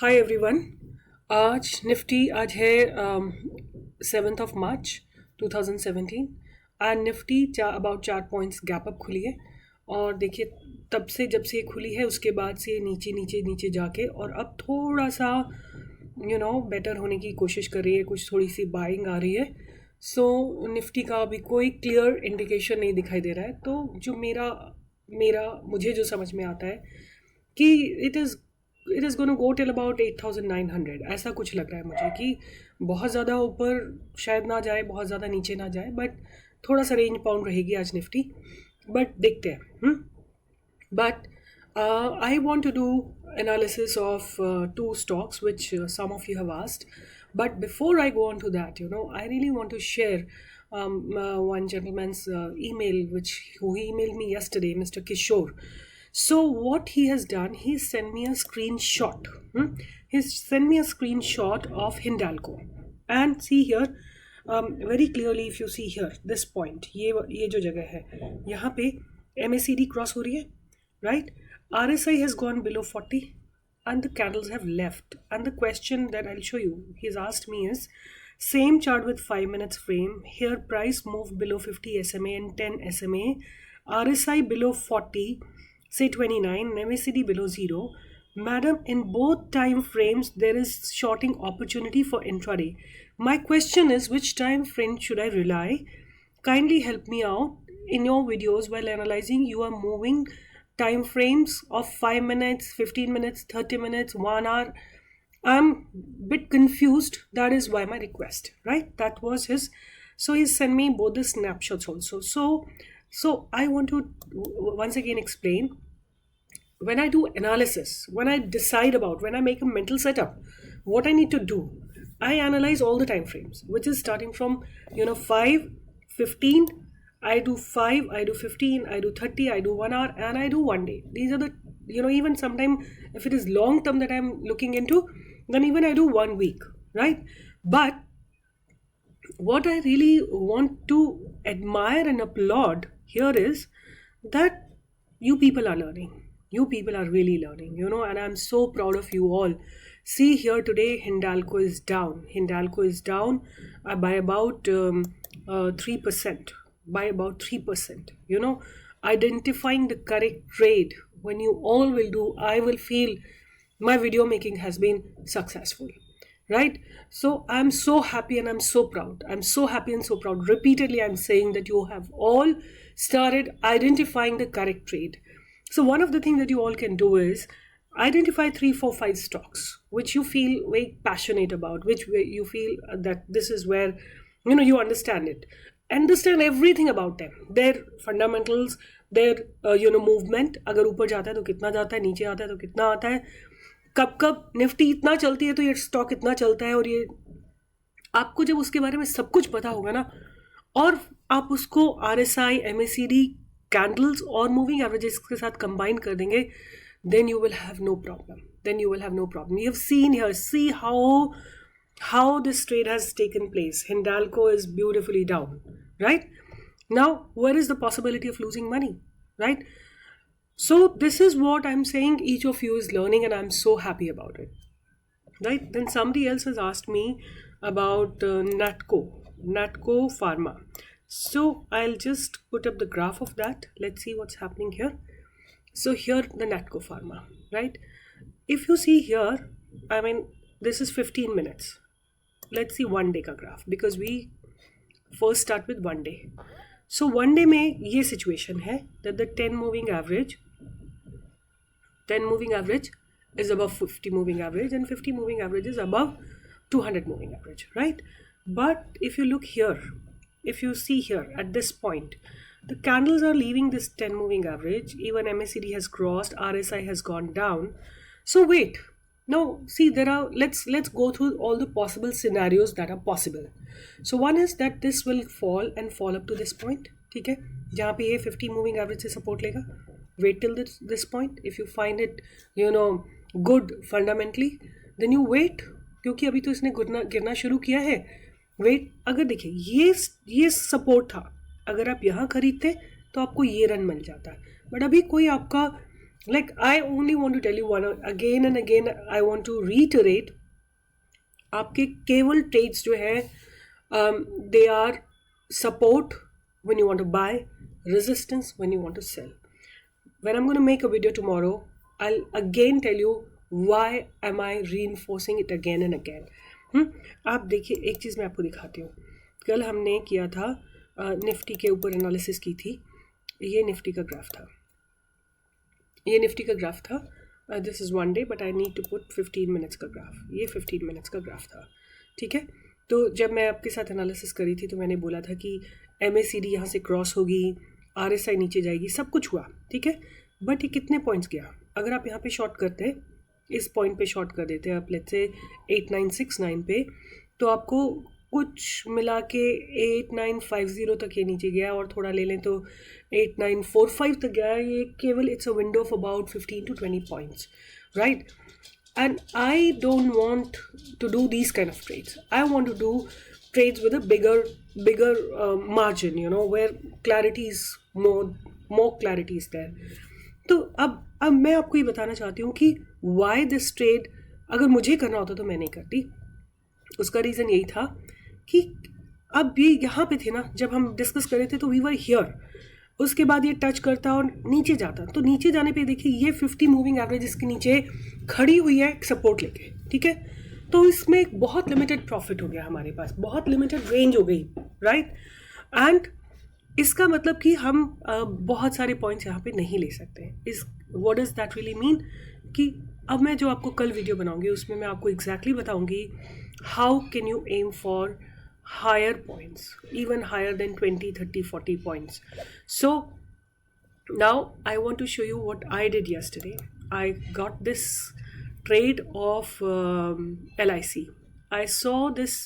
Hi everyone. आज Nifty आज है 7th of March 2017 and Nifty about 4 points gap up खुली है। और देखिए तब से जब से ये खुली है उसके बाद से नीचे नीचे नीचे जाके और अब थोड़ा सा बेटर होने की कोशिश कर रही है, कुछ थोड़ी सी बाइंग आ रही है। सो निफ्टी का अभी कोई क्लियर इंडिकेशन नहीं दिखाई दे रहा है। तो जो मेरा मेरा मुझे जो समझ में आता है कि it is gonna go till about 8,900, ऐसा कुछ लग रहा है मुझे कि बहुत ज़्यादा ऊपर शायद ना जाए, बहुत ज़्यादा नीचे ना जाए, बट थोड़ा सा रेंज बाउंड रहेगी आज निफ्टी। बट देखते हैं। But I want to do analysis of two stocks which some of you have asked. But before I go on to that, I really want to share one gentleman's email who he emailed me yesterday, Mr. Kishore. So what he has done, he sent me a screenshot. He sent me a screenshot of Hindalco, and see here very clearly. If you see here, this point, ये जो जगह है यहाँ पे MACD cross हो रही है, right? RSI has gone below 40 and the candles have left. And the question that I'll show you, he's asked me is, same chart with 5 minutes frame. Here price moved below 50 SMA and 10 SMA. RSI below 40, say 29, MACD below 0. Madam, in both time frames, there is shorting opportunity for intraday. My question is, which time frame should I rely? Kindly help me out. In your videos while analyzing, you are moving time frames of 5 minutes, 15 minutes, 30 minutes, 1 hour. I'm a bit confused. That is why my request, right? That was his. So he sent me both the snapshots also. So I want to once again explain. When I do analysis, when I decide about, when I make a mental setup, what I need to do, I analyze all the time frames, which is starting from 5, 15. I do 5, I do 15, I do 30, I do 1 hour, and I do 1 day. These are the, even sometimes if it is long term that I'm looking into, then even I do 1 week, right? But what I really want to admire and applaud here is that you people are learning. You people are really learning, and I'm so proud of you all. See here today, Hindalco is down. Hindalco is down by about 3%. By about 3%. Identifying the correct trade, when you all will do, I will feel my video making has been successful, right? So I'm so happy and I'm so proud. I'm so happy and so proud. Repeatedly I'm saying that you have all started identifying the correct trade. So one of the things that you all can do is identify 3, 4, 5 stocks which you feel very passionate about, which you feel that this is where you understand it. Understand everything about them, their fundamentals, their movement. अगर ऊपर जाता है तो कितना जाता है, नीचे आता है तो कितना आता है, कब कब निफ्टी इतना चलती है तो ये स्टॉक इतना चलता है। और ये आपको जब उसके बारे में सब कुछ पता होगा ना, और आप उसको RSI, MACD, कैंडल्स और मूविंग एवरेजेस के साथ कंबाइन कर देंगे, then you will have no problem. Then you will have no problem. You have seen here, see how this trade has taken place. Hindalco is beautifully down, right? Now, where is the possibility of losing money, right? So this is what I'm saying. Each of you is learning and I'm so happy about it, right? Then somebody else has asked me about Natco Pharma. So I'll just put up the graph of that. Let's see what's happening here. So here the Natco Pharma, right? If you see here, I mean, this is 15 minutes. Let's see 1 day का graph, because we first start with 1 day. So 1 day में ये situation है that the 10 moving average is above 50 moving average and 50 moving average is above 200 moving average, right? But if you look here, if you see here at this point, the candles are leaving this 10 moving average. Even MACD has crossed, RSI has gone down. So wait. Now, see, there are, let's go through all the possible scenarios that are possible. So one is that this will fall up to this point, ठीक है, जहाँ पे ये 50 moving average से support लेगा. Wait till this point. If you find it, good fundamentally, then you wait, क्योंकि अभी तो इसने गिरना शुरू किया है. Wait, अगर देखिए ये support था, अगर आप यहाँ खरीदते तो आपको ये रन मिल जाता है. बट अभी कोई आपका Like, I only want to tell you one again and again, I want to reiterate, आपके केवल ट्रेड्स जो है they are support when you want to buy, resistance when you want to sell. When I'm going to make a video tomorrow, I'll again tell you why am I reinforcing it again and again. आप देखिए, एक चीज़ मैं आपको दिखाती हूँ. कल हमने किया था निफ्टी के ऊपर एनालिसिस की थी. ये निफ्टी का ग्राफ था, ये निफ्टी का ग्राफ था. This is one day but I need to put 15 minutes का ग्राफ. ये 15 मिनट्स का ग्राफ था, ठीक है. तो जब मैं आपके साथ एनालिसिस करी थी तो मैंने बोला था कि MACD यहाँ से क्रॉस होगी, RSI नीचे जाएगी, सब कुछ हुआ, ठीक है. बट ये कितने पॉइंट्स गया? अगर आप यहाँ पे शॉर्ट करते हैं, इस पॉइंट पे शॉर्ट कर देते हैं आप, लेट्स से 8969 पे, तो आपको कुछ मिला के 8950 तक ये नीचे गया, और थोड़ा ले लें तो 8945 तक गया. ये केवल it's a window of about 15 to 20 points, right. And I don't want to do these kind of trades. I want to do trades with a bigger margin, you know, where clarity is more clarity is there. तो अब मैं आपको ये बताना चाहती हूँ कि why this trade अगर मुझे करना होता तो मैं नहीं करती. उसका रीज़न यही था कि अब ये यहाँ पे थे ना, जब हम डिस्कस कर रहे थे तो वी वर हियर. उसके बाद ये टच करता और नीचे जाता, तो नीचे जाने पे देखिए ये 50 मूविंग एवरेज इसके नीचे खड़ी हुई है सपोर्ट लेके, ठीक है. तो इसमें एक बहुत लिमिटेड प्रॉफिट हो गया हमारे पास, बहुत लिमिटेड रेंज हो गई, राइट. एंड इसका मतलब कि हम बहुत सारे पॉइंट्स यहाँ पे नहीं ले सकते. इस what does that really mean कि अब मैं जो आपको कल वीडियो बनाऊंगी उसमें मैं आपको एग्जैक्टली बताऊंगी how can you aim for higher points, even higher than 20, 30, 40 points. So now I want to show you what I did yesterday. I got this trade of LIC. I saw this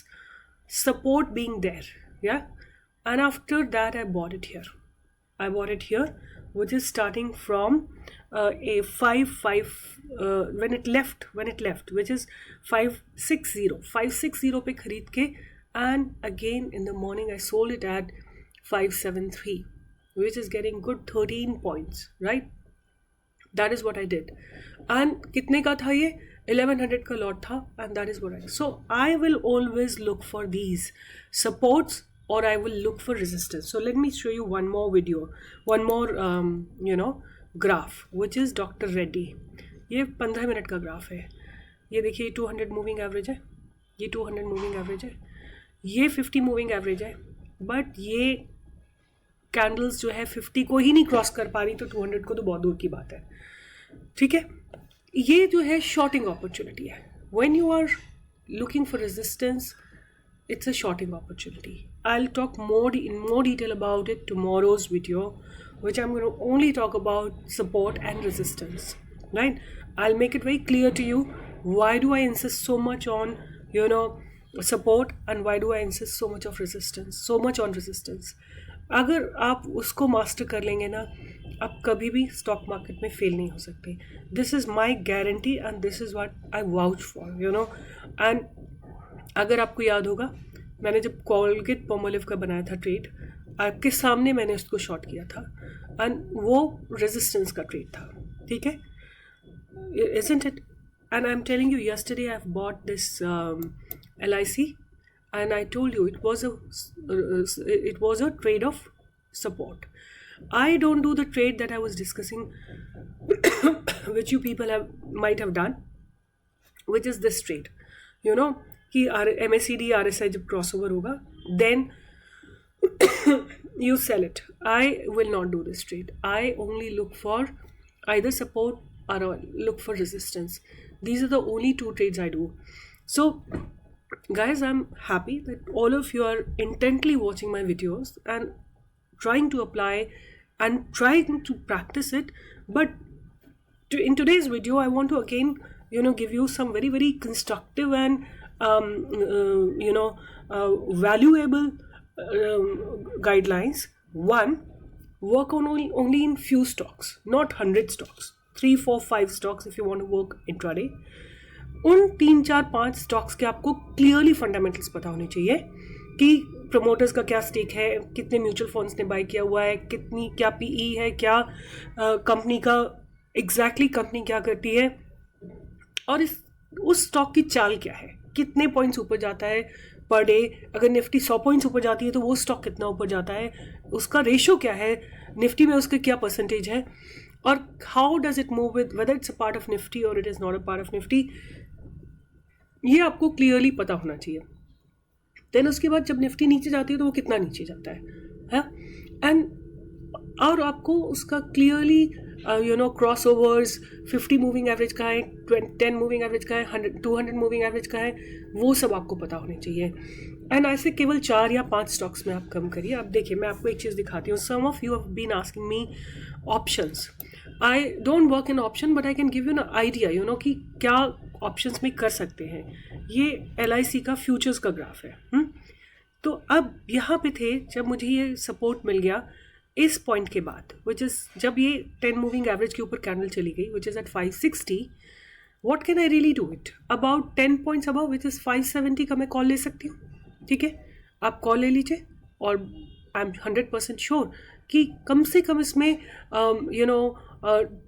support being there, yeah, and after that I bought it here. I bought it here, which is starting from a 5 when it left, which is 560 पे खरीद के, and again in the morning I sold it at 573, which is getting good 13 points, right. That is what I did. And कितने का था ये? 1100 का lot था, and that is what I. So I will always look for these supports or I will look for resistance. So let me show you one more video, one more graph, which is Dr. Reddy. ये 15 minute का graph है. ये देखिए 200 moving average है, ये 200 moving average है, ये 50 moving average है. बट ये कैंडल्स जो है 50 को ही नहीं क्रॉस कर पा रही, तो 200 को तो बहुत दूर की बात है, ठीक है. ये जो है शॉर्टिंग अपॉर्चुनिटी है. When you are looking for resistance, it's a shorting opportunity. I'll talk in more detail about it tomorrow's video, which I'm going to only talk about support and resistance, right. I'll make it very clear to you why do I insist so much on support and why do I insist so much on resistance. अगर आप उसको master कर लेंगे ना, आप कभी भी stock market में फेल नहीं हो सकते. This is my guarantee and this is what I vouch for, and अगर आपको याद होगा, मैंने जब कोलगेट पोमोलिव का बनाया था ट्रेड, आपके सामने मैंने उसको शॉर्ट किया था, एंड वो रेजिस्टेंस का ट्रेड था, ठीक है. Isn't it? And I'm telling you, yesterday I've bought this LIC, and I told you it was a trade of support. I don't do the trade that I was discussing, which you people might have done, which is this trade, कि MACD RSI जब crossover होगा, then you sell it. I will not do this trade. I only look for either support or look for resistance. These are the only two trades I do. So guys, I'm happy that all of you are intently watching my videos and trying to apply and trying to practice it. But in today's video, I want to again give you some very, very constructive and valuable guidelines. One, work on only in few stocks, not 100 stocks. 3, 4, 5 stocks if you want to work intraday. उन 3, 4, 5 stocks के आपको clearly fundamentals पता होने चाहिए कि promoters का क्या stake है, कितने म्यूचुअल फंड्स ने बाय किया हुआ है, क्या PE है, क्या कंपनी का एग्जैक्टली कंपनी क्या करती है और उस स्टॉक की चाल क्या है, कितने पॉइंट्स ऊपर जाता है पर डे। अगर निफ्टी 100 पॉइंट्स ऊपर जाती है तो वो स्टॉक कितना ऊपर जाता है, उसका रेशो क्या है, निफ्टी में उसका क्या परसेंटेज है, और how does it move with, whether it's a part of Nifty और it is not a part of Nifty, ये आपको क्लियरली पता होना चाहिए। देन उसके बाद जब निफ्टी नीचे जाती है तो वो कितना नीचे जाता है एंड और आपको उसका clearly cross overs, 50 moving average का है, 10 मूविंग एवरेज का है, 200 मूविंग एवरेज का है, वो सब आपको पता होने चाहिए। एंड ऐसे केवल 4 या 5 स्टॉक्स में आप कम करिए। अब देखिए मैं आपको एक चीज़ दिखाती हूँ। Some of you have been asking me options. I don't work in option but I can give you ना आइडिया कि क्या ऑप्शंस में कर सकते हैं। ये LIC का फ्यूचर्स का ग्राफ है। तो अब यहाँ पे थे जब मुझे ये सपोर्ट मिल गया इस पॉइंट के बाद, विच इज़ जब ये 10 मूविंग एवरेज के ऊपर कैंडल चली गई, which is at 560, what can I really do it about 10 points above, which is 570 का मैं कॉल ले सकती हूँ। ठीक है, आप कॉल ले लीजिए और आई एम 100% श्योर कि कम से कम इसमें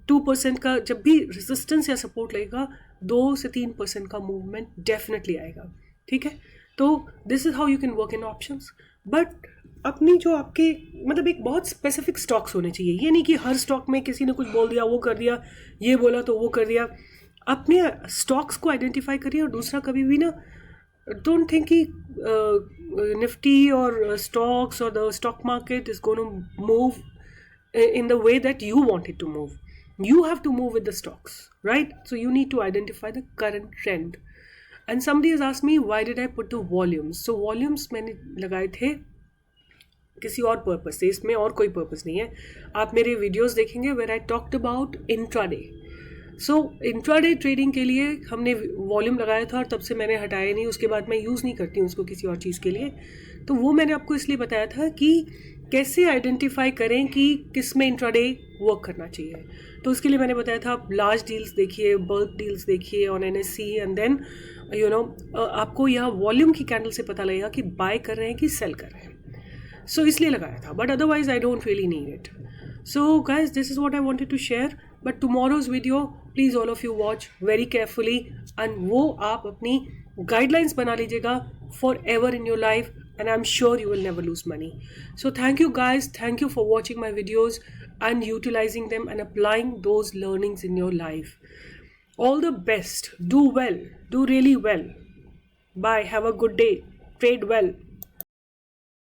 2% का जब भी रेजिस्टेंस या सपोर्ट लगेगा 2 से 3% का मूवमेंट डेफिनेटली आएगा। ठीक है, तो this is how you can work in options. But अपनी जो आपके मतलब एक बहुत स्पेसिफिक स्टॉक्स होने चाहिए। ये नहीं कि हर स्टॉक में किसी ने कुछ बोल दिया, वो कर दिया, ये बोला तो वो कर दिया। अपने स्टॉक्स को आइडेंटिफाई करिए। और दूसरा, कभी भी ना डोंट थिंक कि निफ्टी और स्टॉक्स और the stock market is going to move in the way that you want it to move. You have to move with the stocks, right? So you need to identify the current trend. And somebody has asked me, why did I put the volumes? So volumes मैंने लगाए थे किसी और purpose से, इसमें और कोई purpose नहीं है। आप मेरे वीडियोस देखेंगे where I talked about intraday. So intraday trading के लिए हमने वॉल्यूम लगाया था और तब से मैंने हटाया नहीं। उसके बाद मैं यूज़ नहीं करती हूँ उसको किसी और चीज़ के लिए। तो वो मैंने आपको इसलिए बताया था कि कैसे आइडेंटिफाई करें कि किस में इंट्राडे वर्क करना चाहिए। तो उसके लिए मैंने बताया था आप लार्ज डील्स देखिए, बल्क डील्स देखिए ऑन NSE एंड देन आपको यहाँ वॉल्यूम की कैंडल से पता लगेगा कि बाय कर रहे हैं कि सेल कर रहे हैं। सो इसलिए लगाया था, but otherwise I don't really need it. So guys, this is what I wanted to share. But tomorrow's video please all of you watch very carefully and वो आप अपनी गाइडलाइंस बना लीजिएगा forever in your life and I'm sure you will never lose money. So thank you guys, thank you for watching my videos and utilizing them and applying those learnings in your life. All the best, do well, do really well. Bye, have a good day, trade well.